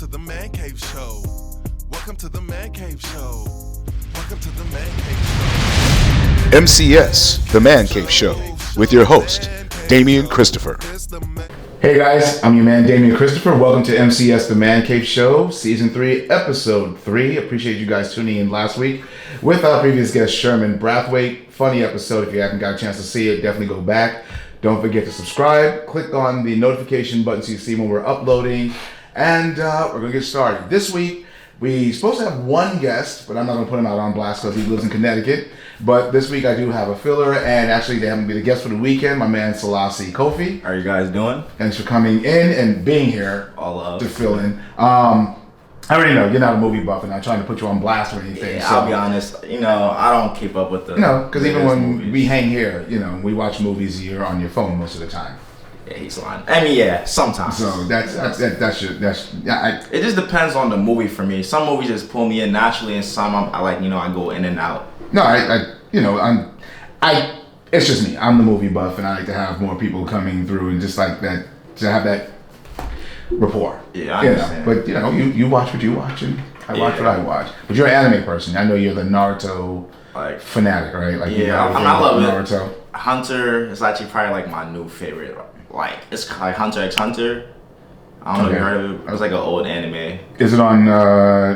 to the Man Cave Show. Welcome to the Man Cave Show. Welcome to the Man Cave Show. MCS, The Man Cave Show, with your host, Damian Christopher. Hey guys, I'm your man, Damian Christopher. Welcome to MCS, The Man Cave Show, Season 3, Episode 3. Appreciate you guys tuning in last week with our previous guest, Sherman Brathwaite. Funny episode. If you haven't got a chance to see it, definitely go back. Don't forget to subscribe. Click on the notification button so you see when we're uploading. And we're going to get started. This week, we're supposed to have one guest, but I'm not going to put him out on blast because he lives in Connecticut. But this week, I do have a filler, and actually, they haven't been a guest for the weekend. My man, Selassie Cofie. How are you guys doing? Thanks for coming in and being here to fill in. I already know you're not a movie buff, and I'm trying to put you on blast or anything. Yeah, so. I'll be honest. I don't keep up with the. No, because even when movies. we hang here, we watch movies. You're on your phone most of the time. Yeah, he's lying. I mean, yeah, sometimes. So It just depends on the movie for me. Some movies just pull me in naturally, and some I go in and out. No, it's just me. I'm the movie buff, and I like to have more people coming through and just like that to have that rapport. Yeah, I understand. But you watch what you watch, and I watch what I watch. But you're an anime person. I know you're the Naruto fanatic, right? I love Naruto. Hunter is actually probably like my new favorite. It's like Hunter x Hunter. I don't know if you heard of it. It was like an old anime. Is it on?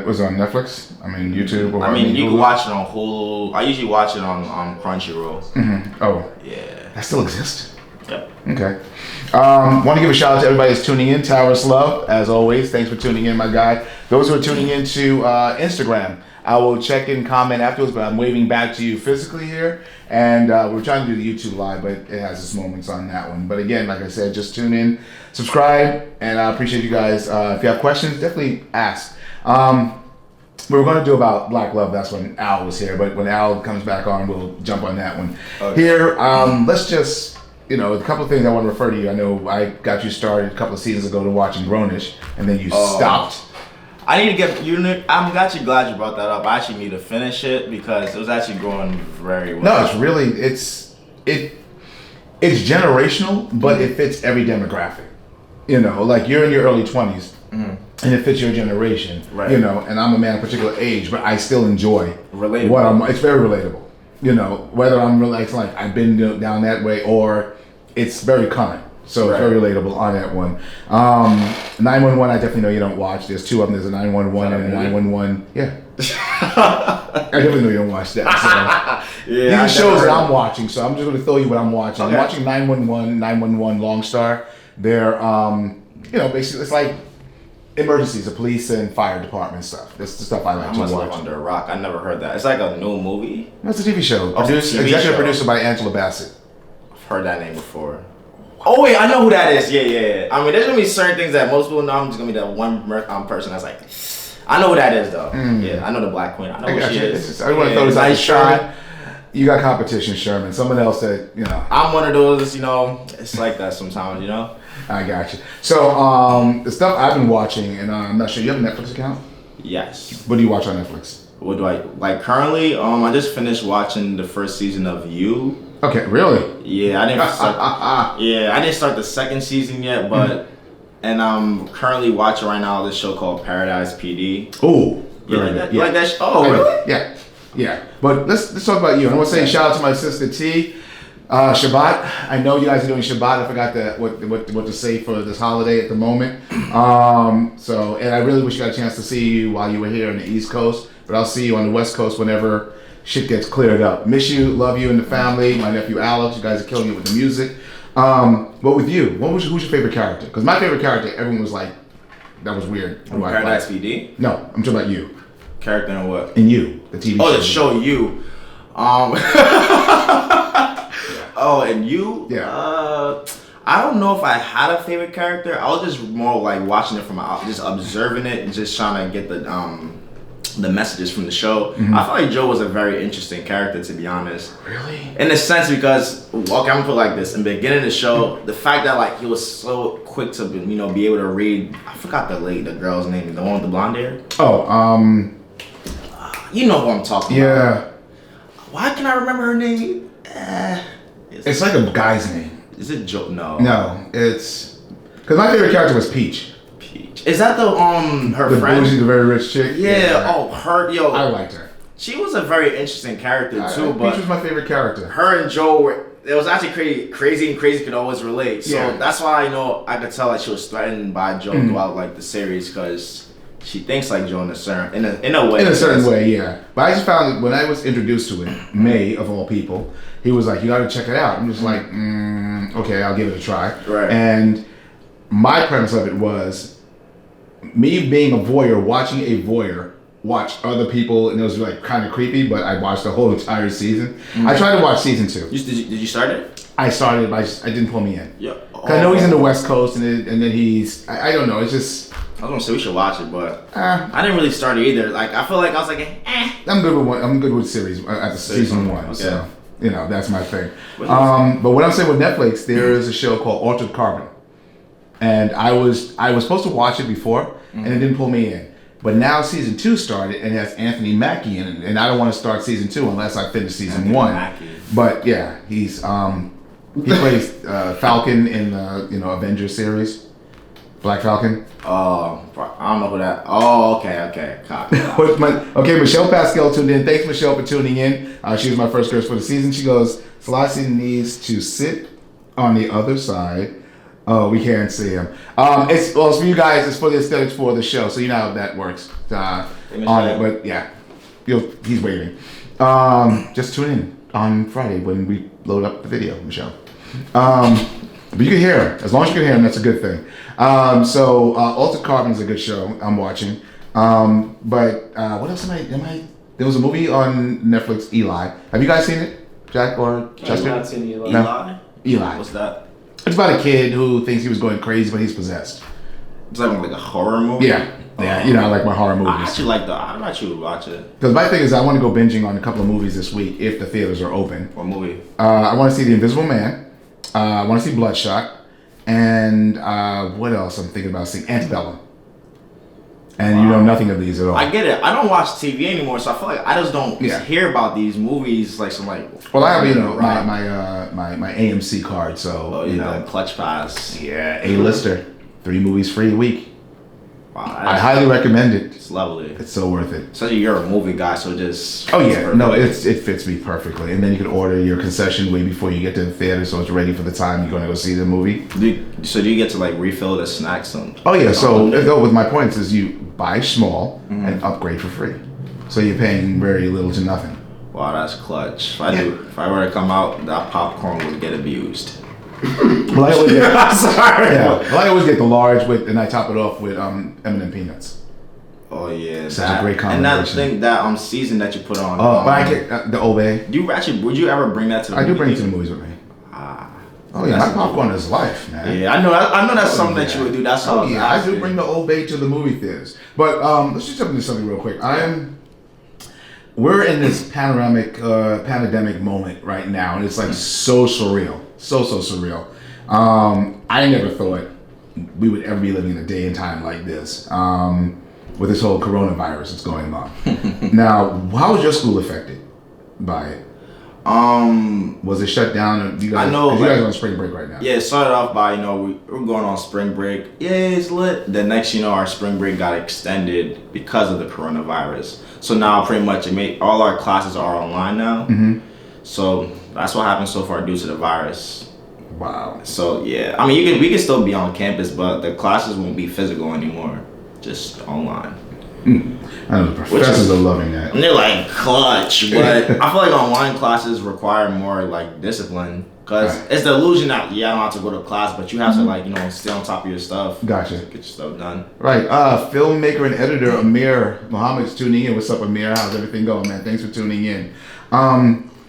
Was it on Netflix? I mean, YouTube. Or you can watch it on Hulu. I usually watch it on Crunchyroll. Mm-hmm. Oh, yeah. That still exists. Yep. Okay. Want to give a shout out to everybody that's tuning in. Towers Love, as always. Thanks for tuning in, my guy. Those who are tuning in to Instagram, I will check in, comment afterwards, but I'm waving back to you physically here. And we're trying to do the YouTube live, but it has its moments on that one. But again, like I said, just tune in, subscribe, and I appreciate you guys. If you have questions, definitely ask. We were going to do about Black Love. That's when Al was here. But when Al comes back on, we'll jump on that one. Okay. Here, let's just, a couple of things I want to refer to you. I know I got you started a couple of seasons ago to watching Grownish, and then you stopped. I need to get you. I'm actually glad you brought that up. I actually need to finish it because it was actually growing very well. No, it's really it's generational, but it fits every demographic. Like you're in your early 20s, and it fits your generation. Right. And I'm a man of particular age, but I still enjoy relatable. It's very relatable. Whether I'm like I've been down that way or it's very current. So it's very relatable on that one. 911, I definitely know you don't watch. There's two of them. There's a 911 and a 911. Yeah. I definitely know you don't watch that. So. These are shows that I'm watching, so I'm just going to throw you what I'm watching. Okay. I'm watching 911, 911 Long Star. They're, basically it's like emergencies, the police and fire department stuff. That's the stuff I like to watch. I must live under a rock. I never heard that. It's like a new movie? No, it's a TV show. Executive producer by Angela Bassett. I've heard that name before. Oh wait, I know who that is. Yeah. I mean, there's gonna be certain things that most people know. I'm just gonna be that one person that's like, I know who that is though. Yeah, I know the Black Queen. I know who she is. I want to throw this out. Sherman. You got competition, Sherman. Someone else that I'm one of those. It's like that sometimes. I got you. So the stuff I've been watching, and I'm not sure you have a Netflix account. Yes. What do you watch on Netflix? What do I like currently? I just finished watching the first season of You. Okay, really? Yeah, I didn't start the second season yet, but and I'm currently watching right now this show called Paradise PD. Oh, like that show? Oh, really? Yeah. But let's talk about you. I want to say shout out to my sister T. Shabbat. I know you guys are doing Shabbat. I forgot what to say for this holiday at the moment. And I really wish you got a chance to see you while you were here on the East Coast. But I'll see you on the West Coast whenever shit gets cleared up. Miss you, love you and the family. My nephew Alex, you guys are killing it with the music. But with you, who's your favorite character? Because my favorite character, everyone was like, that was weird. Paradise PD? No, I'm talking about you. Character in what? In You, the TV show. Oh, the show You. Oh, and You? Yeah. I don't know if I had a favorite character. I was just more like watching it from just observing it and just trying to get the messages from the show. Mm-hmm. I felt like Joe was a very interesting character, to be honest. Really? In a sense, because I'm gonna put it like this: in the beginning of the show, the fact that he was so quick to be able to read. I forgot the girl's name, the one with the blonde hair. Oh, you know who I'm talking about. Why can't I remember her name? It's like a guy's name. Is it Joe? No. No, it's because my favorite character was Peach. Is that her The friend? bougie, the very rich chick. Yeah. Oh, her. Yo. I liked her. She was a very interesting character too. But Peach was my favorite character. her and Joe were. It was actually crazy, and crazy could always relate. So Yeah. that's why I could tell that she was threatened by Joe throughout like the series because she thinks like Joe in a certain way. In a certain way, yeah. But I just found that when I was introduced to it, May of all people, he was like, "You got to check it out." I'm just like, "Okay, I'll give it a try." Right. And my premise of it was me being a voyeur, watching a voyeur watch other people, and it was like kind of creepy. But I watched the whole entire season. I tried to watch season 2. Did you start it? I started, but I didn't pull me in. Yeah. 'Cause I know he's in the West Coast, and then he's I don't know. It's just. I was gonna say we should watch it, but I didn't really start it either. Like I feel like I was like, I'm good with one. I'm good with series at the season 1. Okay. So that's my thing. But what I'm saying with Netflix, there is a show called Altered Carbon, and I was supposed to watch it before, and it didn't pull me in. But now season 2 started, and it has Anthony Mackie in it, and I don't want to start season 2 unless I finish season 1. Mackie. But yeah, he's he plays Falcon in the Avengers series, Black Falcon. Oh, I don't know who that. Oh, okay. Copy. Okay, Michelle Pascal tuned in. Thanks, Michelle, for tuning in. She was my first guest for the season. She goes, Selassie needs to sit on the other side. Oh, we can't see him. It's for you guys. It's for the aesthetics for the show, so you know how that works on it. But yeah, he's waiting. Just tune in on Friday when we load up the video, Michelle. But you can hear him. As long as you can hear him, that's a good thing. So Altered Carbon is a good show I'm watching. But what else am I? There was a movie on Netflix, Eli. Have you guys seen it, Jack or Chester? I've not seen Eli. No. Eli. What's that? It's about a kid who thinks he was going crazy, but he's possessed. It's like a horror movie. Yeah, I like my horror I movies. actually like I actually would watch it. Because my thing is, I want to go binging on a couple of movies this week if the theaters are open. What movie? I want to see The Invisible Man. I want to see Bloodshot. And what else I'm thinking about seeing? Antebellum. And you know nothing of these at all. I get it. I don't watch TV anymore, so I feel like I just don't hear about these movies like some like. Well, I have my AMC card, so the Clutch Pass. Yeah, A-lister, 3 movies free a week. Wow, I highly recommend it. It's lovely. It's so worth it. Especially you're a movie guy, so just. Oh yeah, no, it fits me perfectly. And then you can order your concession way before you get to the theater, so it's ready for the time you're going to go see the movie. So do you get to like refill the snacks? Oh yeah, so with my points is you buy small and upgrade for free, so you're paying very little to nothing. Wow, that's clutch. If I were to come out, that popcorn would get abused. Well, I always get, I'm sorry. yeah, well, I always get the large and I top it off with M&M peanuts. Oh yeah, such a great combination. And that thing that season that you put on. Oh, but I get the Old Bay. Would you ever bring that to the movie? I do bring it to the movies with me. Oh yeah, my popcorn is life, man. Yeah, I know that's something that you would do. That's how I do bring the Old Bay to the movie theaters. But let's just jump into something real quick. We're in this pandemic moment right now, and it's like so surreal, so surreal. I never thought we would ever be living in a day and time like this with this whole coronavirus that's going on. Now, how was your school affected by it? Was it shut down? You guys, I know you guys are on spring break right now. Yeah, it started off by we're going on spring break. Yeah, it's lit. Then next, our spring break got extended because of the coronavirus. So now pretty much all our classes are online now. Mm-hmm. So that's what happened so far due to the virus. Wow. So yeah, I mean we can still be on campus, but the classes won't be physical anymore, just online. I know the professors are loving that. And they're like clutch, but I feel like online classes require more like discipline because it's the illusion that I don't have to go to class, but you have to stay on top of your stuff. Gotcha. Get your stuff done. Right. Filmmaker and editor Amir Muhammad's tuning in. What's up, Amir? How's everything going, man? Thanks for tuning in.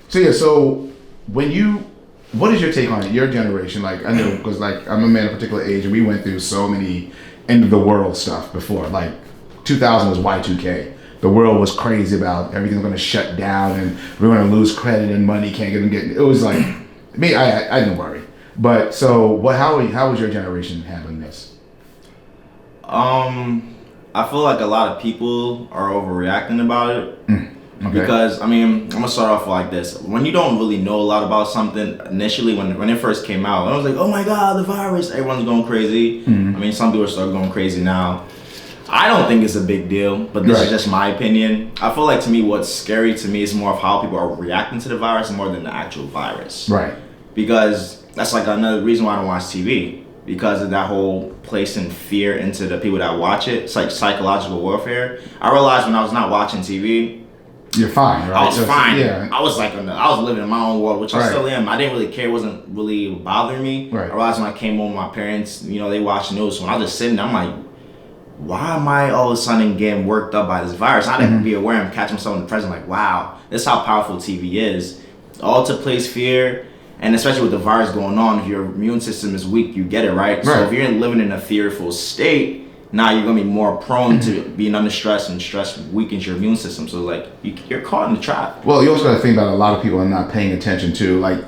So what is your take on it? Your generation, like I know because like I'm a man of a particular age, and we went through so many end of the world stuff before, like. 2000 was Y2K. The world was crazy about everything's going to shut down and we're going to lose credit and money can't get. It was like me. I didn't worry. But so how was your generation handling this? I feel like a lot of people are overreacting about it. Okay. Because I mean, I'm gonna start off like this. When you don't really know a lot about something initially, when it first came out, I was like, oh my god, the virus! Everyone's going crazy. I mean, some people are starting going crazy now. I don't think it's a big deal, but this is just my opinion. I feel like to me, what's scary to me is more of how people are reacting to the virus more than the actual virus. Right. Because that's like another reason why I don't watch TV. Because of that whole placing fear into the people that watch it. It's like psychological warfare. I realized when I was not watching TV, you're fine, right? I was fine. Yeah. I was like, I was living in my own world, which I still am. I didn't really care. It wasn't really bothering me. Right. I realized when I came home, my parents, they watched news. So when I was just sitting there, I'm like, why am I all of a sudden getting worked up by this virus? I didn't be aware. I'm catching myself in the present, like, wow, this is how powerful TV is. All to place fear. And especially with the virus going on, if your immune system is weak, you get it, right? So if you're living in a fearful state, now you're going to be more prone to being under stress, and stress weakens your immune system. So, like, you're caught in the trap. Well, you also got to think about a lot of people are not paying attention to, like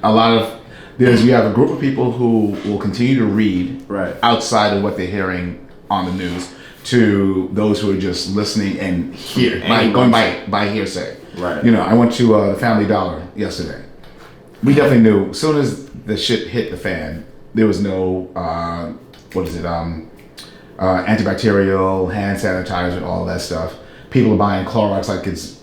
a lot of, you have a group of people who will continue to read outside of what they're hearing on the news, to those who are just listening and going by hearsay. Right. I went to the Family Dollar yesterday. We definitely knew as soon as the shit hit the fan, there was no antibacterial, hand sanitizer, all that stuff. People are buying Clorox like it's.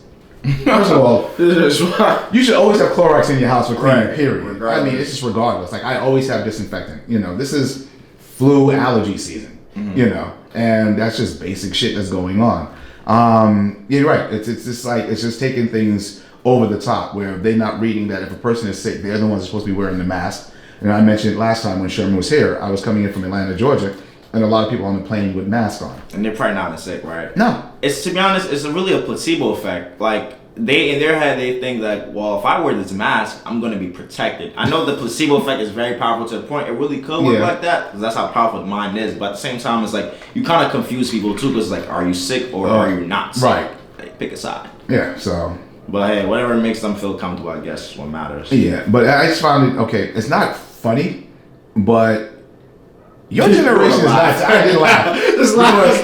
First of all, you should always have Clorox in your house for cleaning. Period. I mean, it's just regardless. Like, I always have disinfectant. This is flu allergy season. And that's just basic shit that's going on. You're right. It's just like it's just taking things over the top, where they're not reading that if a person is sick, they're the ones supposed to be wearing the mask. And I mentioned last time when Sherman was here, I was coming in from Atlanta, Georgia, and a lot of people on the plane with masks on. And they're probably not sick, right? No. It's, to be honest, it's really a placebo effect. Like, they, in their head, they think that, well, if I wear this mask, I'm going to be protected. I know the placebo effect is very powerful to the point. It really could work like that, because that's how powerful the mind is. But at the same time, it's like, you kind of confuse people too, because it's like, are you sick or are you not sick? Right. Like, pick a side. Yeah, so. But hey, whatever makes them feel comfortable, I guess, is what matters. Yeah, but I just found it, it's not funny, but your generation is not. I didn't laugh.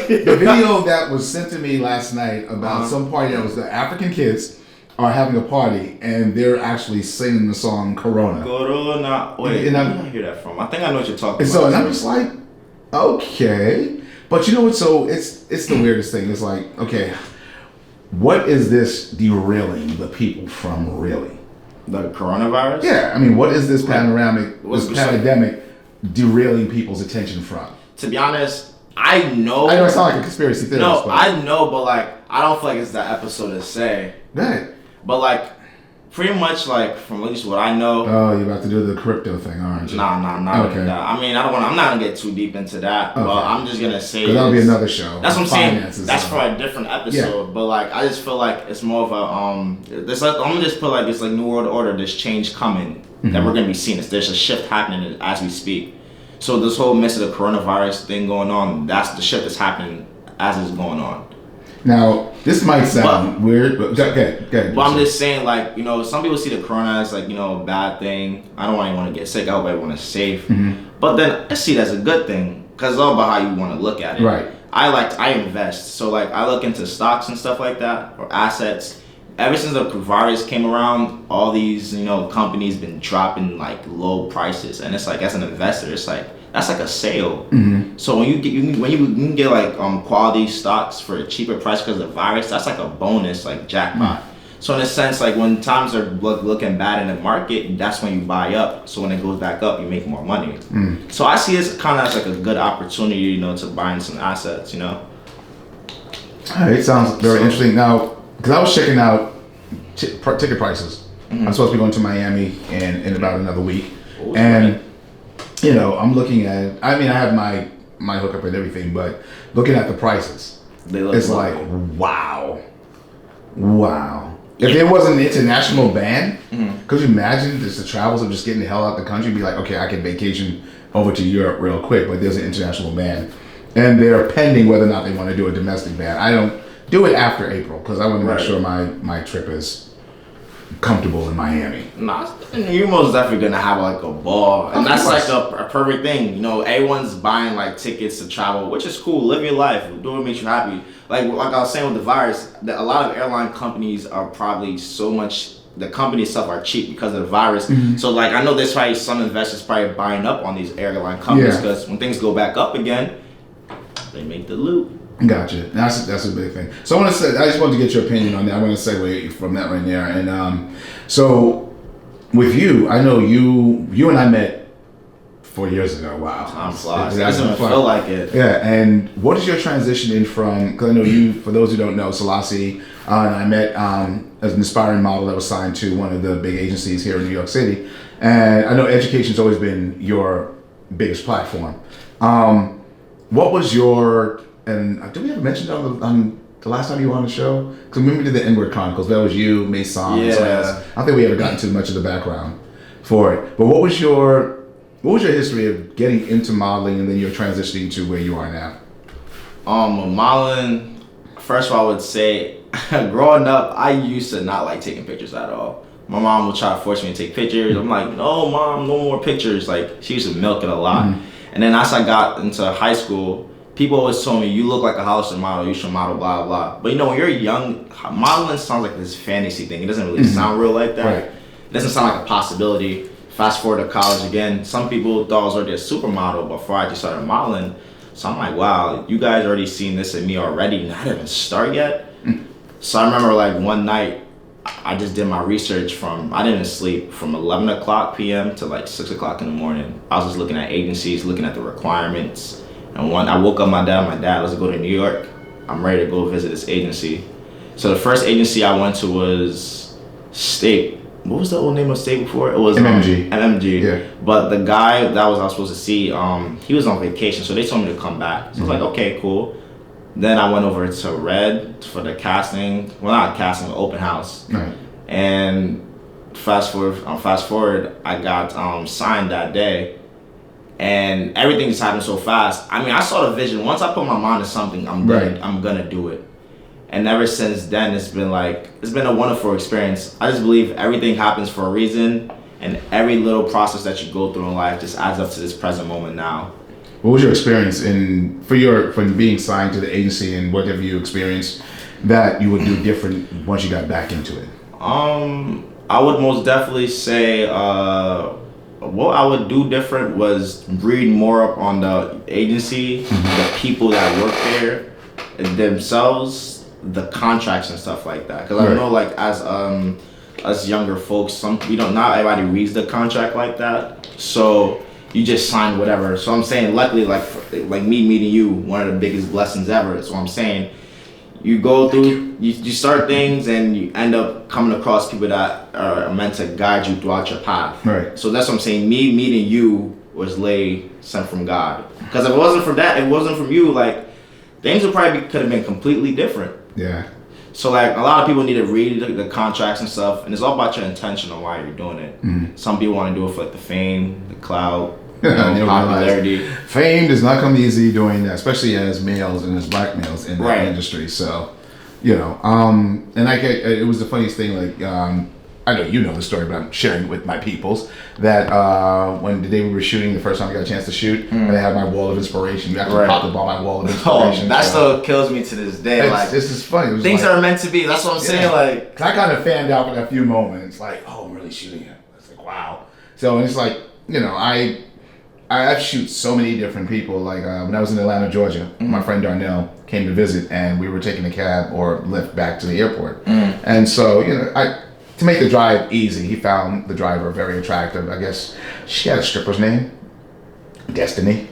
The video that was sent to me last night about some party that was the African kids are having a party, and they're actually singing the song Corona. Corona. Wait, where did I hear that from? I think I know what you're talking about. So, and I'm just like, okay. But you know what? So it's the weirdest thing. It's like, okay, what is this derailing the people from, really? The coronavirus? Yeah, I mean, what is this pandemic derailing people's attention from? To be honest, I know I sound like a conspiracy theorist. No, I know, but like, I don't feel like it's that episode to say. Right. But like, pretty much like, from at least what I know. Oh, you're about to do the crypto thing, aren't you? Nah. Okay. I mean, I'm not gonna get too deep into that. Okay. But I'm just gonna say. Because that'll be another show. That's what I'm saying. That's for a different episode. Yeah. But like, I just feel like it's more of a I'm gonna just put like this like New World Order, this change coming that we're gonna be seeing. There's a shift happening as we speak. So this whole mess of the coronavirus thing going on, that's the shift that's happening as it's going on. Now, this might sound weird, but okay. But I'm just saying, like, some people see the corona as like, a bad thing. I don't want anyone to get sick. I hope everyone is safe. But then I see it as a good thing, because it's all about how you want to look at it. Right. I invest. So like, I look into stocks and stuff like that, or assets. Ever since the virus came around, all these, companies been dropping like low prices. And it's like, as an investor, it's like, that's like a sale. So when you can get like quality stocks for a cheaper price because of the virus, that's like a bonus, like jackpot. So in a sense, like when times are looking bad in the market, that's when you buy up. So when it goes back up, you make more money. So I see this kind of as like a good opportunity, to buy in some assets. It sounds very interesting. Now, because I was checking out ticket prices. I'm supposed to be going to Miami in about another week, and I'm looking at it. I mean, I have my hookup and everything, but looking at the prices, it's like, wow. If there wasn't an international ban, could you imagine just the travels of just getting the hell out of the country? Be like, okay, I can vacation over to Europe real quick, but there's an international ban, and they're pending whether or not they want to do a domestic ban. I don't do it after April because I want to make sure my trip is comfortable in Miami. Nah, you're most definitely gonna have like a ball, and that's like a perfect thing. You know, everyone's buying like tickets to travel, which is cool. Live your life, do what makes you happy. Like I was saying with the virus, that a lot of airline companies are probably so much. The company itself are cheap because of the virus. So like I know there's probably some investors probably buying up on these airline companies because when things go back up again, they make the loot. Gotcha. That's a big thing. So I just wanted to get your opinion on that. I want to segue from that right there. And so with you, I know you and I met 4 years ago. Wow. Time flies. It doesn't feel like it. Yeah. And what is your transition in from? Because I know you. For those who don't know, Selassie and I met as an aspiring model that was signed to one of the big agencies here in New York City. And I know education's always been your biggest platform. What was your and did we ever mention on the last time you were on the show? Because when we did the N-Word Chronicles, that was you, Mason. Yeah. I don't think we ever got into much of the background for it. But what was your history of getting into modeling and then you're transitioning to where you are now? Modeling. First of all, I would say, growing up, I used to not like taking pictures at all. My mom would try to force me to take pictures. I'm like, no, mom, no more pictures. Like, she used to milk it a lot. And then as I got into high school, people always told me, you look like a Hollister model, you should model, blah, blah. But you know, when you're young, modeling sounds like this fantasy thing. It doesn't really sound real like that. Right. It doesn't sound like a possibility. Fast forward to college again, some people thought I was already a supermodel before I just started modeling. So I'm like, wow, you guys already seen this in me already, and I didn't even start yet. So I remember like one night, I just did my research I didn't sleep from 11 o'clock p.m. to like 6 o'clock in the morning. I was just looking at agencies, looking at the requirements. And I woke up my dad, let's go to New York. I'm ready to go visit this agency. So the first agency I went to was State. What was the old name of State before? It was MMG. MMG. Yeah. But the guy that I was supposed to see, he was on vacation, so they told me to come back. So I was like, okay, cool. Then I went over to Red for the casting. Well, not casting, open house. Right. And fast forward, I got signed that day. And everything just happened so fast. I mean, I saw the vision. Once I put my mind to something, I'm gonna do it. And ever since then, it's been a wonderful experience. I just believe everything happens for a reason, and every little process that you go through in life just adds up to this present moment now. What was your experience from being signed to the agency, and what have you experienced that you would do different once you got back into it? I would most definitely say what I would do different was read more up on the agency, the people that work there themselves, the contracts and stuff like that. Because I know, like, as us younger folks, not everybody reads the contract like that. So you just sign whatever. So I'm saying, luckily, like me meeting you, one of the biggest blessings ever. So I'm saying, you go through, you start things, and you end up coming across people that are meant to guide you throughout your path. Right. So that's what I'm saying. Me meeting you was sent from God. Because if it wasn't from that, it wasn't from you, like, things could have been completely different. Yeah. So like a lot of people need to read the contracts and stuff, and it's all about your intention on why you're doing it. Some people want to do it for like the fame, the clout, popularity. Fame does not come easy doing that, especially as males and as black males in that industry. So, you know, and it was the funniest thing. Like, I know you know the story, but I'm sharing it with my peoples that when the day we were shooting, the first time I got a chance to shoot, and I had my wall of inspiration. You actually popped up on my wall of inspiration. That still kills me to this day. Like, this is funny. Things are meant to be. That's what I'm saying. Like, 'cause I kind of fanned out for a few moments. Like, oh, I'm really shooting it. It's like, wow. So it's like, you know, I shoot so many different people. Like when I was in Atlanta, Georgia, my friend Darnell came to visit, and we were taking a cab or Lyft back to the airport. And so, you know, to make the drive easy, he found the driver very attractive. I guess she had a stripper's name, Destiny.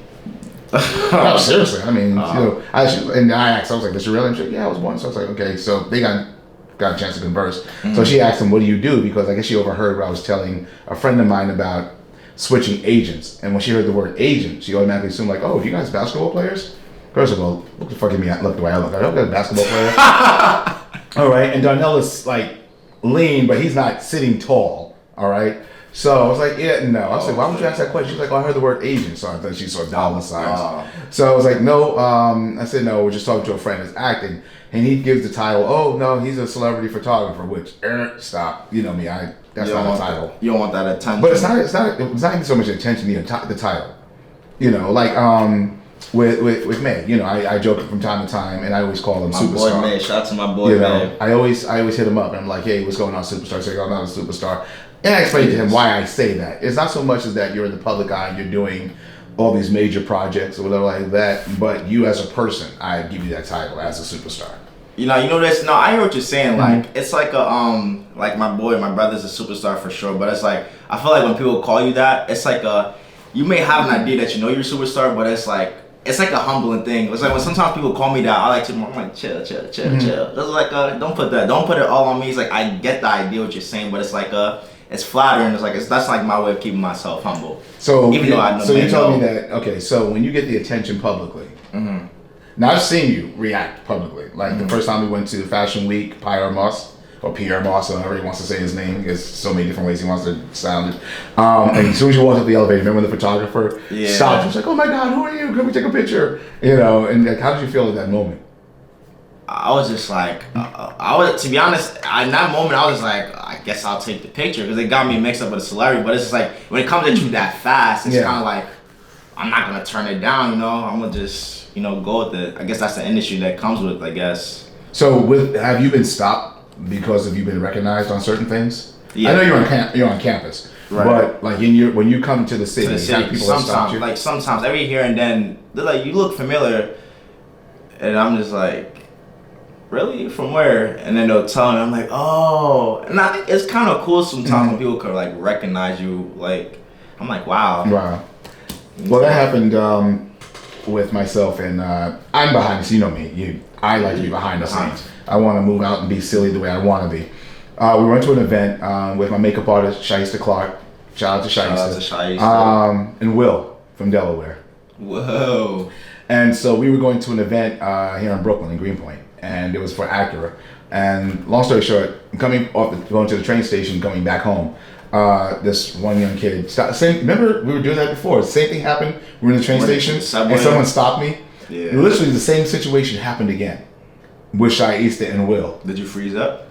No, seriously. I mean, you know, I asked, I was like, "Is she real?" And she said, "Yeah, I was one." So I was like, "Okay." So they got a chance to converse. So she asked him, "What do you do?" Because I guess she overheard what I was telling a friend of mine about switching agents. And when she heard the word agent, she automatically assumed like, "Oh, you guys basketball players?" First of all, look the fuck at me. I look the way I look. I don't got a basketball player. All right, and Darnell is like lean, but he's not sitting tall. All right. So I was like, yeah, no. I was like, why would you ask that question? She's like, oh, I heard the word Asian, so I thought she saw dollar signs. So I was like, no. I said, no, we're just talking to a friend that's acting. And he gives the title, oh, no, he's a celebrity photographer, which, stop. You know me, that's not a title. You don't want that attention. But it's not even so much attention, the title. You know, like, with May, you know, I joke from time to time, and I always call him Superstar. My boy May, shout out to my boy you May. know, I always hit him up, and I'm like, hey, what's going on, Superstar? He's like, I'm not a superstar. And I explained to him why I say that. It's not so much as that you're in the public eye and you're doing all these major projects or whatever like that, but you as a person, I give you that title as a superstar. You know this. No, I hear what you're saying. Like it's like like my brother's a superstar for sure. But it's like I feel like when people call you that, it's like you may have an idea that you know you're a superstar, but it's like a humbling thing. It's like when sometimes people call me that, I'm like chill. It's like don't put it all on me. It's like I get the idea what you're saying, but it's like it's flattering. It's like that's like my way of keeping myself humble. So even though I know. So you told me that. Okay, so when you get the attention publicly. Now I've seen you react publicly. Like the first time we went to Fashion Week, Pierre Moss, or however he wants to say his name. There's so many different ways he wants to sound it. And as soon as you walked up the elevator, remember the photographer stopped. He was like, "Oh my God, who are you? Can we take a picture?" You know, and like, how did you feel at that moment? I was just like, to be honest, in that moment, I was like, I guess I'll take the picture because it got me mixed up with a celebrity. But it's just like when it comes at you that fast, it's kind of like I'm not gonna turn it down. You know, I'm gonna just go with it. I guess that's the industry that comes with. I guess. So have you been stopped because of you been recognized on certain things? Yeah. I know you're on campus, right. But like when you come to the city, people stop you. Like sometimes every here and then they're like, you look familiar, and I'm just like, really? From where? And then they'll tell me, I'm like, oh. And I think it's kind of cool sometimes when people can like recognize you. Like, I'm like, wow. Well, that happened with myself, and I'm behind the scenes. You know me. I like to be behind the scenes. I want to move out and be silly the way I want to be. We went to an event with my makeup artist, Shaista Clark. Shout out to Shaista. And Will from Delaware. Whoa. And so we were going to an event here in Brooklyn, in Greenpoint, and it was for Acura. And long story short, going to the train station, coming back home, this one young kid remember we were doing that before. Same thing happened. We were in the train station and someone stopped me. Yeah. Literally the same situation happened again with Shaista and Will. Did you freeze up?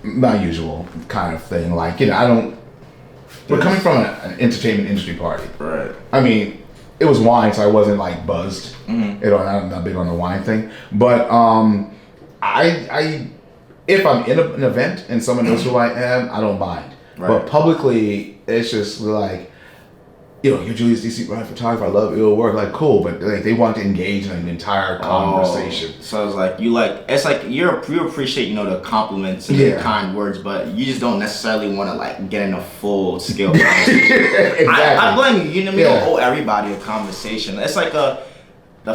My usual kind of thing. Like, we're coming from an entertainment industry party. Right. I mean, it was wine, so I wasn't like buzzed. I'm not big on the wine thing. But I if I'm in an event and someone knows who I am, I don't mind. Right. But publicly, it's just like, you're Julius D.C Bryant photographer. I love your work. Like, cool, but like they want to engage in an entire conversation. So it's like it's like you appreciate the compliments and the kind words, but you just don't necessarily want to like get in a full scale conversation. Exactly. I blame you. You know what I mean? You don't owe everybody a conversation. It's like the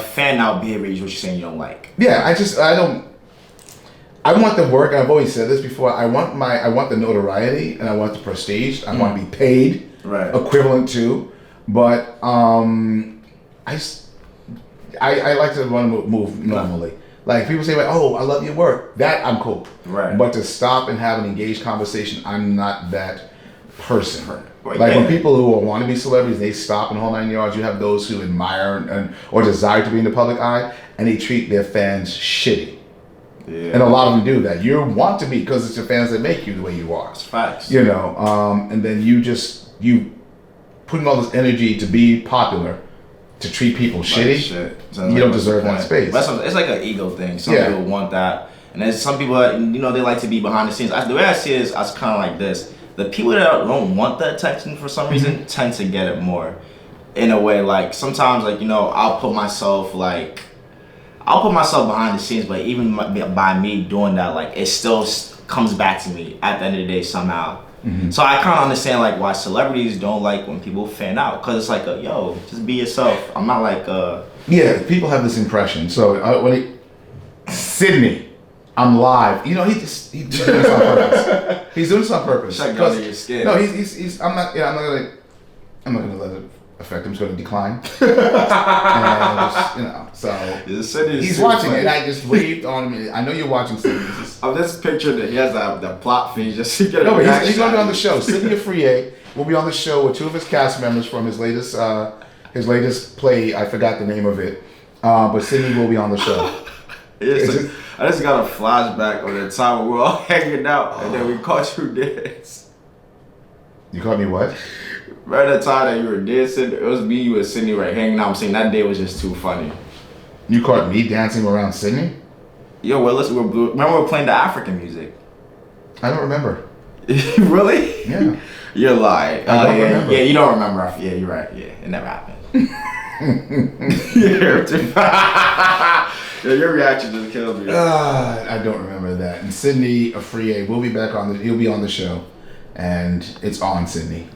fan out behavior is what you're saying you don't like. Yeah, I want the work. I've always said this before. I want the notoriety and I want the prestige. I want to be paid equivalent to. But I like to run a move normally. Like people say, like, "Oh, I love your work." That I'm cool. Right. But to stop and have an engaged conversation, I'm not that person. Like when people who want to be celebrities, they stop and whole 9 yards. You have those who admire or desire to be in the public eye, and they treat their fans shitty. Yeah. And a lot of them do that. You want to be because it's your fans that make you the way you are. It's facts. And then you putting all this energy to be popular, to treat people shitty. You don't deserve that space. It's like an ego thing. Some people want that, and there's some people that, they like to be behind the scenes. The way I see it is, I kind of like this. The people that don't want the attention for some reason tend to get it more. In a way, like sometimes, like I'll put myself behind the scenes, but even by me doing that, like it still comes back to me at the end of the day somehow. So I kind of understand like why celebrities don't like when people fan out, because it's like just be yourself. I'm not like people have this impression. So Sydney, I'm live. He's doing this on purpose. He's doing this on purpose. It's like under your skin. No, he's I'm not gonna let it affect him. It's going to decline. And just, so he's watching it. And I just waved on him. I know you're watching Sydney. I'm just picturing that he has the plot feed just to get a No, but he's reaction. going to be on the show. Sydney Afriye will be on the show with two of his cast members from his latest play. I forgot the name of it, but Sydney will be on the show. I just got a flashback of the time when we were all hanging out and then we caught you dancing. You called me what? Right at the time that you were dancing, it was me, you, and Sydney right hanging out. I'm saying that day was just too funny. You caught me dancing around Sydney? Yo, well, listen, remember we were playing the African music? I don't remember. Really? Yeah. You're lying. I don't remember. Yeah, you don't remember. Yeah, you're right. Yeah, it never happened. Yeah, your reaction just killed me. I don't remember that. And Sydney Afriye will be back on he'll be on the show. And it's on Sydney.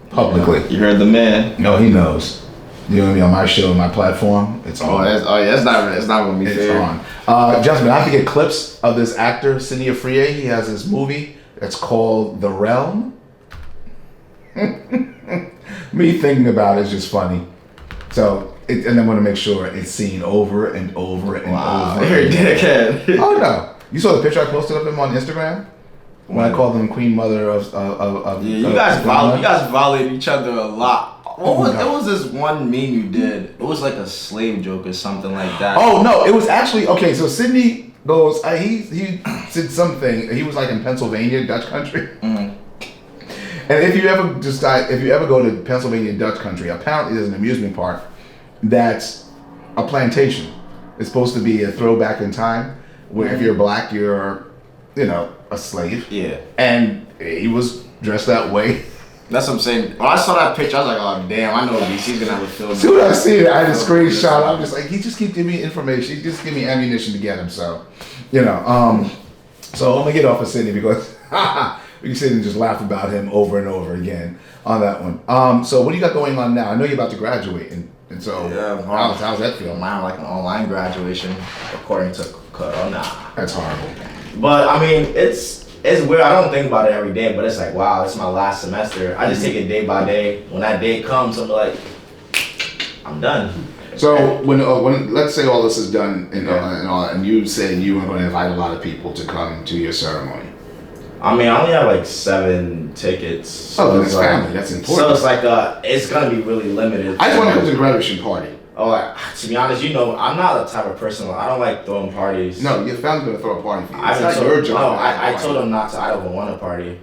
Publicly. You heard the man. No, he knows. You're gonna be on my show, my platform. It's on. It's not gonna be fair. It's on. Justin, I have to get clips of this actor, Sydney Afriye. He has this movie that's called The Realm. Me thinking about it is just funny. So, and I want to make sure it's seen over and over and over. You're a dickhead. Oh no! You saw the picture I posted of him on Instagram when I called him Queen Mother of. Yeah, you guys violated each other a lot. What was this one meme you did? It was like a slave joke or something like that. Oh no! It was actually okay. So Sydney goes. He did something. He was like in Pennsylvania, Dutch country. Mm-hmm. And if you ever go to Pennsylvania, Dutch country, apparently there's an amusement park that's a plantation. It's supposed to be a throwback in time where if you're black, you're, a slave. Yeah. And he was dressed that way. That's what I'm saying. When I saw that picture, I was like, oh damn, I know DC's gonna have a film. As soon as I see it, I just screenshot. I'm just like, he just keep giving me information. He just give me ammunition to get him. So, so I'm gonna get off of Sydney because we can sit and just laugh about him over and over again on that one. So what do you got going on now? I know you're about to graduate, and so how's that feel? Mine like an online graduation, according to Corona. That's horrible. But I mean, it's weird. I don't think about it every day, but it's like, wow, it's my last semester. I just take it day by day. When that day comes, I'm like, I'm done. So when let's say all this is done and you said you were going to invite a lot of people to come to your ceremony. I mean, I only have like 7 tickets. So that's family. That's important. So it's like it's gonna be really limited. I just want to go to the graduation party. Oh, to be honest, I'm not the type of person. I don't like throwing parties. No, your family's gonna throw a party for you. It's not your job. No, I told them not to. I don't want a party.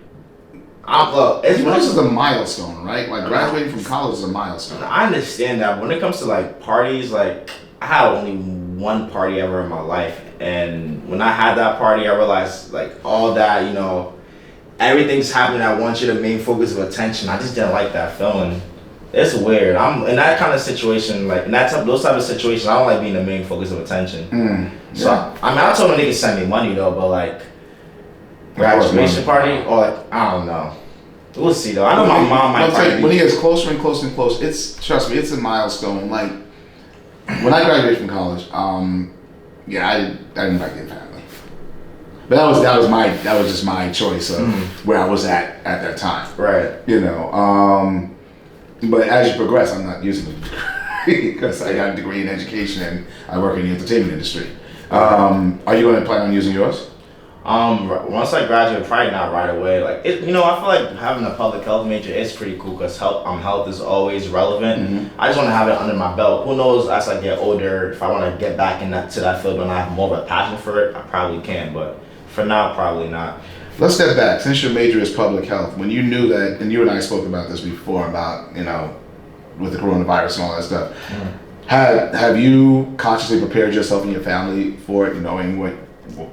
This is a milestone, right? Like graduating from college is a milestone. I understand that. When it comes to like parties, like I had only one party ever in my life, and when I had that party, I realized like all that, everything's happening at once. You're the main focus of attention. I just didn't like that feeling. It's weird. I'm in that kind of situation, like those type of situations. I don't like being the main focus of attention. So I told them they could send me money though, but like graduation party or like I don't know. We'll see though. I know my mom might. When it gets closer and closer and closer, trust me, it's a milestone. Like when I graduated from college, I didn't like the family, but that was just my choice of where I was at that time. Right. But as you progress, I'm not using it because I got a degree in education and I work in the entertainment industry. Are you going to plan on using yours? Once I graduate, probably not right away. Like I feel like having a public health major is pretty cool because health is always relevant. Mm-hmm. I just want to have it under my belt. Who knows? As I get older, if I want to get back to that field and I have more of a passion for it, I probably can. But for now, probably not. Let's step back. Since your major is public health, when you knew that, and you and I spoke about this before about with the coronavirus and all that stuff, have you consciously prepared yourself and your family for it, knowing what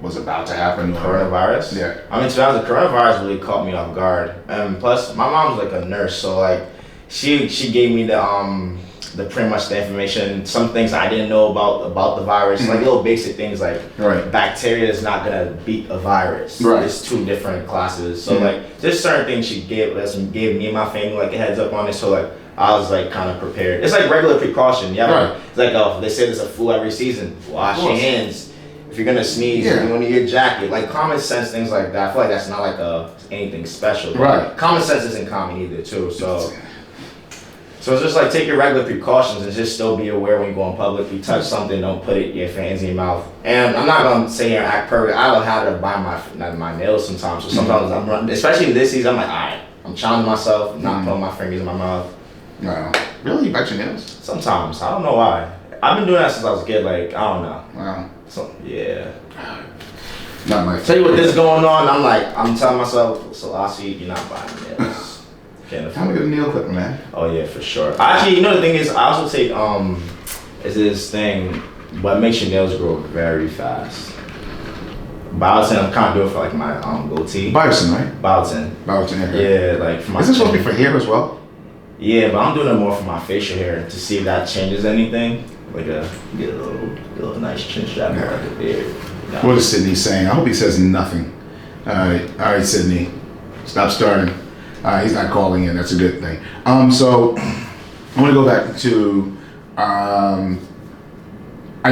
was about to happen? Coronavirus? Yeah. I mean, to be honest, the coronavirus really caught me off guard. And plus, my mom's like a nurse, so like she gave me the pretty much the information. Some things I didn't know about the virus, like little basic things like bacteria is not gonna beat a virus. Right. It's 2 different classes. So like just certain things she gave me and my family like a heads up on it. So like I was like kind of prepared. It's like regular precaution. Yeah. Right. It's like they say there's a flu every season. Wash your hands. If you're gonna sneeze, you want to get a jacket. Like common sense things like that. I feel like that's not like anything special. Right. Common sense isn't common either too. So. So it's just like take your regular precautions and just still be aware when you go in public. You touch something, don't put your hands in your mouth. And I'm not gonna say here act perfect. I don't have to bite my nails sometimes. So sometimes I'm running, especially this season. I'm like, all right, I'm challenging myself, not putting my fingers in my mouth. Wow. Really? You bite your nails? Sometimes I don't know why. I've been doing that since I was a kid. Like I don't know. Wow. So yeah. Not my. Tell you what this going on. I'm telling myself, Selassie, you're not buying nails. Time to get a nail clipper, man. Oh yeah, for sure. Actually, you know the thing is, I also take is this thing what makes your nails grow very fast. Biotin, I'm kind of doing it for like my goatee. Biotin, right? Biotin. Biotin, yeah, like for my. Is this supposed to be for hair as well? Yeah, but I'm doing it more for my facial hair to see if that changes anything. Like get a little nice chin strap or like a beard. No. What is Sydney saying? I hope he says nothing. All right, Sydney, stop starting. He's not calling in. That's a good thing. So I want to go back to. I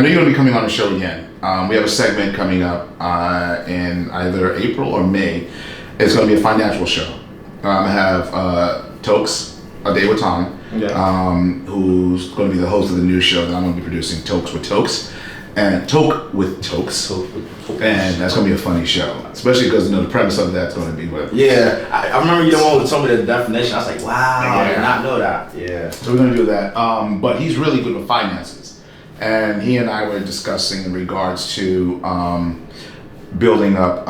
know you're going to be coming on the show again. We have a segment coming up in either April or May. It's going to be a financial show. I have Tokes, A Day with Tom, who's going to be the host of the new show that I'm going to be producing, Tokes with Tokes. And Toke with Tokes. And that's going to be a funny show. Especially because the premise of that's going to be what. Yeah, I remember you the one who told me the definition. I was like, wow, I did not know that. Yeah. So we're going to do that. But he's really good with finances. And he and I were discussing in regards to building up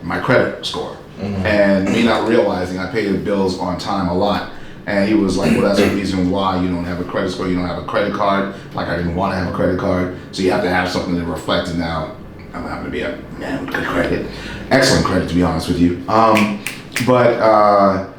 my credit score. Mm-hmm. And me not realizing I pay the bills on time a lot. And he was like, well, that's the reason why you don't have a credit score. You don't have a credit card. Like, I didn't want to have a credit card. So you have to have something to reflect. And now I'm happen to be a man with good credit. Excellent credit, to be honest with you. But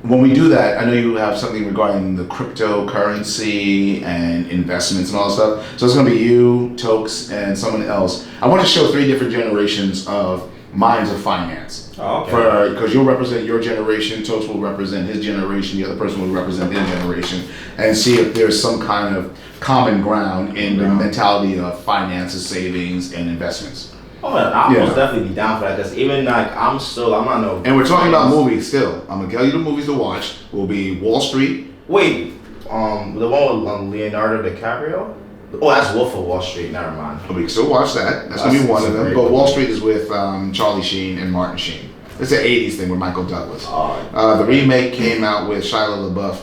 when we do that, I know you have something regarding the cryptocurrency and investments and all that stuff. So it's going to be you, Tokes, and someone else. I want to show 3 different generations of minds of finance. Oh, okay. Because you'll represent your generation, Tokes will represent his generation, the other person will represent their generation, and see if there's some kind of common ground in the mentality of finances, savings, and investments. Oh, I'll most definitely be down for that, because even like, I'm not no... And we're talking about movies still. I'm going to tell you the movies to watch. Will be Wall Street. Wait, the one with Leonardo DiCaprio? Oh, that's Wolf of Wall Street. Never mind. We can still watch that. That's going to be one of them. But Wall Street is with Charlie Sheen and Martin Sheen. It's an 80s thing with Michael Douglas. The remake came out with Shia LaBeouf.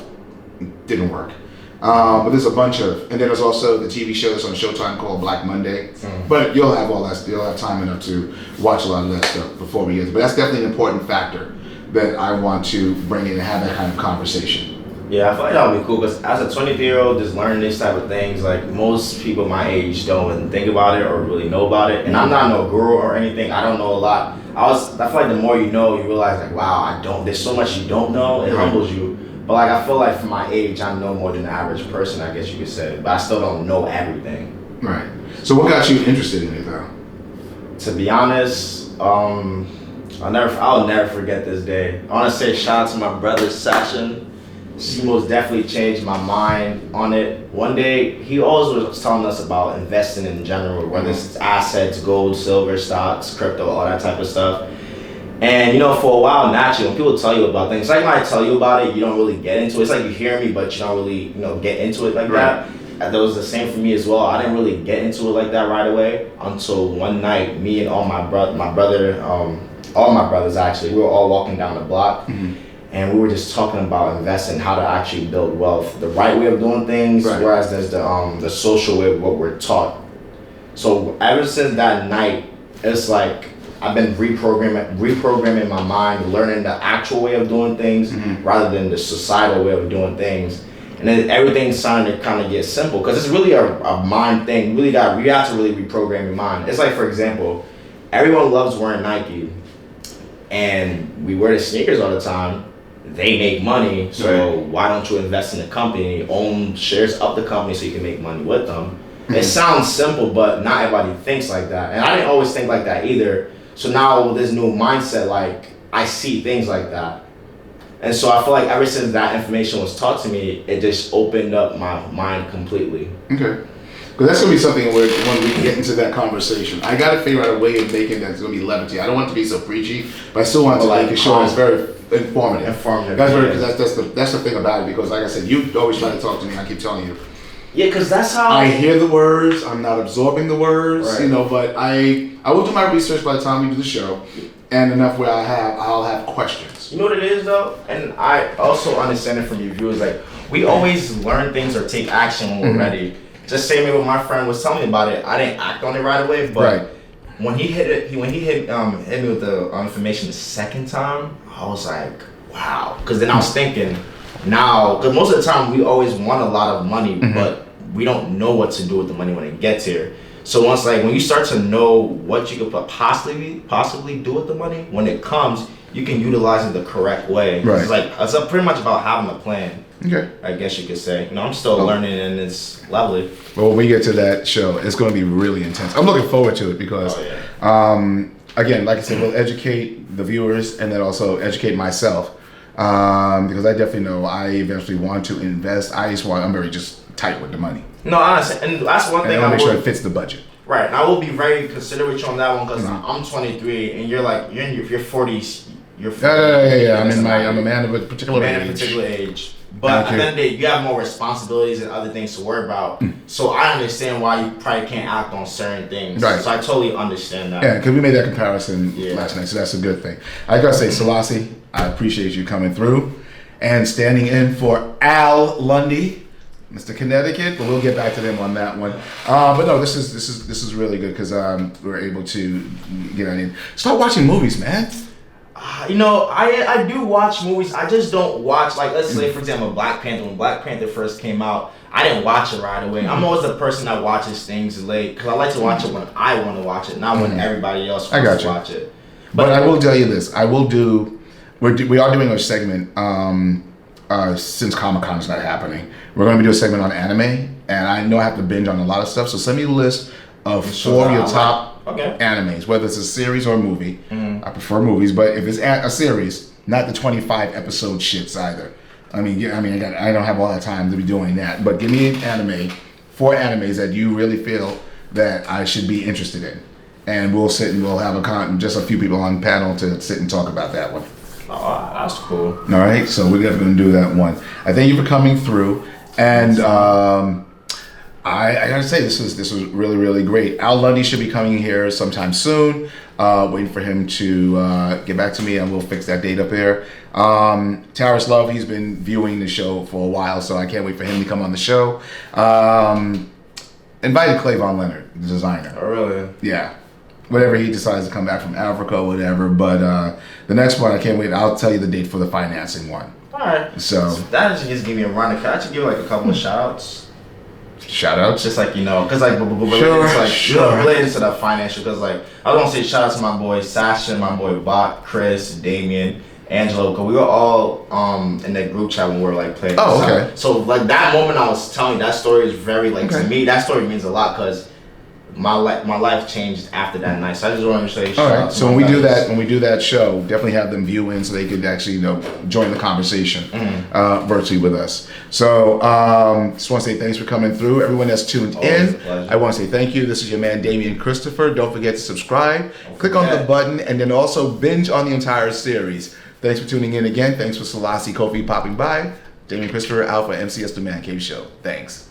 Didn't work. But there's a bunch of... And then there's also the TV show that's on Showtime called Black Monday. But you'll have all that. You'll have time enough to watch a lot of that stuff before we get to it. But that's definitely an important factor that I want to bring in and have that kind of conversation. Yeah, I feel like that would be cool, because as a 23-year-old, just learning this type of things, like most people my age don't even think about it or really know about it. And I'm not no guru or anything. I don't know a lot. I feel like the more you know, you realize like, wow, there's so much you don't know. It humbles you. But like, I feel like for my age, I know more than the average person, I guess you could say. But I still don't know everything. Right. So what got you interested in it though? To be honest, I'll never forget this day. I want to say shout out to my brother Sachin. She most definitely changed my mind on it. One day, he always was telling us about investing in general, whether it's assets, gold, silver, stocks, crypto, all that type of stuff. And for a while, naturally, when people tell you about things, like when I tell you about it, you don't really get into it. It's like you hear me, but you don't really, get into it like that. And that was the same for me as well. I didn't really get into it like that right away until one night, me and all my brothers actually, we were all walking down the block. Mm-hmm. And we were just talking about investing, how to actually build wealth, the right way of doing things, whereas there's the social way of what we're taught. So ever since that night, it's like I've been reprogramming my mind, learning the actual way of doing things rather than the societal way of doing things. And then everything's starting to kind of get simple, because it's really a mind thing. You have to really reprogram your mind. It's like, for example, everyone loves wearing Nike, and we wear the sneakers all the time. They make money, so why don't you invest in a company, own shares of the company so you can make money with them? It sounds simple, but not everybody thinks like that. And I didn't always think like that either. So now with this new mindset, like, I see things like that. And so I feel like ever since that information was taught to me, it just opened up my mind completely. Okay. Because that's going to be something where when we get into that conversation, I got to figure out a way of making that's going to be levity. I don't want it to be so preachy, but I still want to make sure it's very informative. Because that's the thing about it. Because like I said, you always try to talk to me. I keep telling you. Yeah, because that's how I hear the words. I'm not absorbing the words, right. you know. But I will do my research by the time we do the show, and enough where I'll have questions. You know what it is though, and I also understand it from your viewers. Like we always learn things or take action when we're ready. Just same way when my friend was telling me about it, I didn't act on it right away, but when he hit me with the information the second time, I was like, wow. Because then I was thinking, now, because most of the time we always want a lot of money, but we don't know what to do with the money when it gets here. So once when you start to know what you could possibly do with the money, when it comes, you can utilize it the correct way. Right. It's pretty much about having a plan. Okay. I guess you could say. You know, I'm still learning and it's lovely. Well, when we get to that show, it's going to be really intense. I'm looking forward to it because, again, like I said, we'll educate the viewers and then also educate myself because I definitely know I eventually want to invest. I'm very just tight with the money. No, honestly, and that's one thing. I want to make sure it fits the budget. Right, and I will be very considerate with you on that one because I'm 23 and you're in your 40s. You're 40. Yeah. I'm a man of a particular age. But at the end of the day, you have more responsibilities and other things to worry about. So I understand why you probably can't act on certain things. Right. So I totally understand that. Yeah, because we made that comparison last night, so that's a good thing. I gotta say, Selassie, I appreciate you coming through and standing in for Al Lundy, Mr. Connecticut. But we'll get back to them on that one. But no, this is really good because we're able to get on in. Start watching movies, man. You know, I do watch movies. I just don't watch, like, let's say, for example, Black Panther. When Black Panther first came out, I didn't watch it right away. I'm always the person that watches things late because I like to watch it when I want to watch it, not when everybody else wants to watch it. But I will tell you this. We are doing a segment since Comic-Con is not happening. We're going to be doing a segment on anime, and I know I have to binge on a lot of stuff, so send me a list of 4 of your top animes, whether it's a series or a movie. I prefer movies, but if it's a series, not the 25 episode shits either. I don't have all that time to be doing that, but give me an anime, 4 animes that you really feel that I should be interested in, and we'll sit and we'll have just a few people on panel to sit and talk about that one. Oh, that's cool. All right, so we're definitely going to do that one. I thank you for coming through, and I gotta say this was really, really great. Al Lundy should be coming here sometime soon. Waiting for him to get back to me, and we'll fix that date up there. Taurus Love, he's been viewing the show for a while, so I can't wait for him to come on the show. Invited Clavon Leonard, the designer. Oh, really? Yeah. Whatever he decides to come back from Africa or whatever. But the next one, I can't wait. I'll tell you the date for the financing one. All right. So that just give me a run. Can I just give like a couple of shout outs? Shout outs? Just like, you know, because like, related to the financial, because like, I was going to say shout out to my boy Sasha, my boy Bach, Chris, Damien, Angelo, because we were all in that group chat when we were like playing. Oh, okay. So like that moment I was telling you, that story is very like, to me, that story means a lot because my life changed after that night. So I just wanted to say shout out. All right. So when we do that show, definitely have them view in so they could actually, join the conversation virtually with us. So just want to say thanks for coming through. Everyone that's tuned in, I want to say thank you. This is your man Damian Christopher. Don't forget to subscribe. Click on the button and then also binge on the entire series. Thanks for tuning in again. Thanks for Selassie Cofie popping by. Damian Christopher, Alpha MCS The Man Cave Show. Thanks.